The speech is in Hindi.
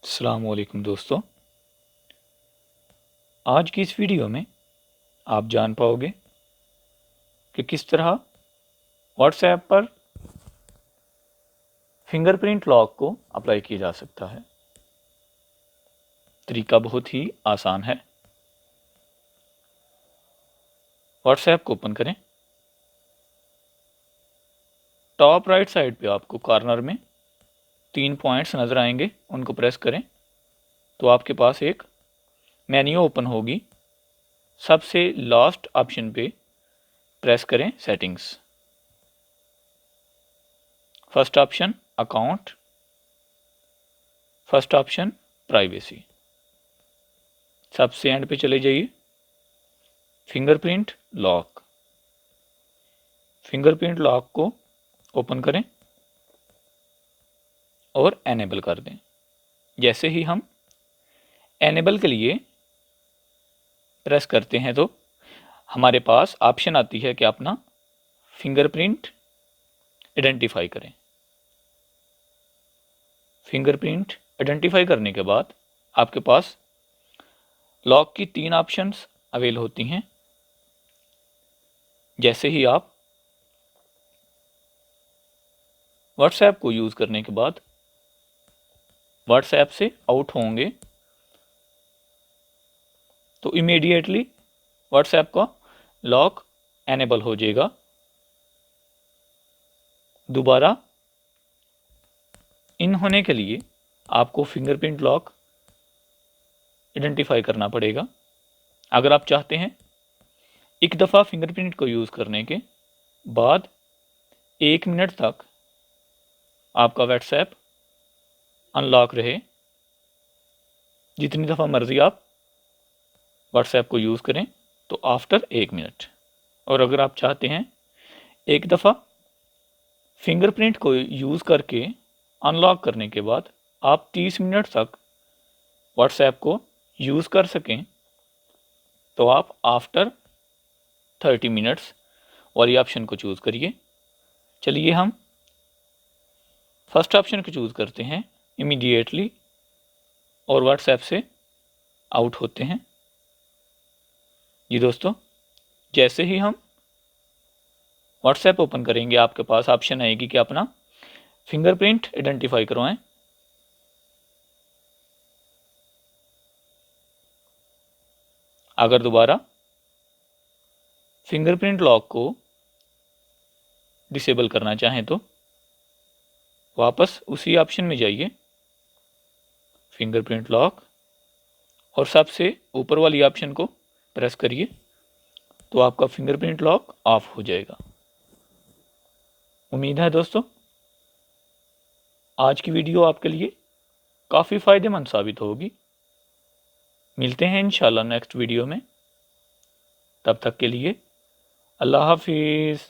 अस्सलाम वालेकुम दोस्तों, आज की इस वीडियो में आप जान पाओगे कि किस तरह व्हाट्सएप पर फिंगरप्रिंट लॉक को अप्लाई किया जा सकता है। तरीका बहुत ही आसान है। व्हाट्सएप को ओपन करें। टॉप राइट साइड पे आपको कॉर्नर में 3 पॉइंट्स नज़र आएंगे, उनको प्रेस करें तो आपके पास एक मेन्यू ओपन होगी। सबसे लास्ट ऑप्शन पे प्रेस करें settings. First option account, first option privacy. सबसे एंड पे चले जाइए, फिंगरप्रिंट लॉक। फिंगरप्रिंट लॉक को ओपन करें और एनेबल कर दें। जैसे ही हम एनेबल के लिए प्रेस करते हैं तो हमारे पास ऑप्शन आती है कि अपना फिंगरप्रिंट आइडेंटिफाई करें। फिंगरप्रिंट आइडेंटिफाई करने के बाद आपके पास लॉक की 3 ऑप्शंस अवेल होती हैं। जैसे ही आप व्हाट्सएप को यूज़ करने के बाद व्हाट्सएप से आउट होंगे तो इमीडिएटली व्हाट्सएप का लॉक एनेबल हो जाएगा। दोबारा इन होने के लिए आपको फिंगरप्रिंट लॉक आइडेंटिफाई करना पड़ेगा। अगर आप चाहते हैं एक दफ़ा फिंगरप्रिंट को यूज़ करने के बाद 1 मिनट तक आपका व्हाट्सएप अनलॉक रहे, जितनी दफ़ा मर्ज़ी आप व्हाट्सएप को यूज़ करें तो आफ्टर 1 मिनट। और अगर आप चाहते हैं एक दफ़ा फिंगरप्रिंट को यूज़ करके अनलॉक करने के बाद आप 30 मिनट तक व्हाट्सएप को यूज़ कर सकें तो आप आफ्टर 30 मिनट्स वाली ऑप्शन को चूज़ करिए। चलिए हम फर्स्ट ऑप्शन को चूज़ करते हैं इमीडिएटली और व्हाट्सएप से आउट होते हैं। जी दोस्तों, जैसे ही हम व्हाट्सएप ओपन करेंगे आपके पास ऑप्शन आएगी कि अपना फिंगरप्रिंट आइडेंटिफाई करवाएं। अगर दोबारा फिंगरप्रिंट लॉक को डिसेबल करना चाहें तो वापस उसी ऑप्शन में जाइए, फिंगरप्रिंट लॉक, और सबसे ऊपर वाली ऑप्शन को प्रेस करिए तो आपका फिंगरप्रिंट लॉक ऑफ हो जाएगा। उम्मीद है दोस्तों आज की वीडियो आपके लिए काफ़ी फ़ायदेमंद साबित होगी। मिलते हैं इंशाल्लाह नेक्स्ट वीडियो में। तब तक के लिए अल्लाह हाफिज़।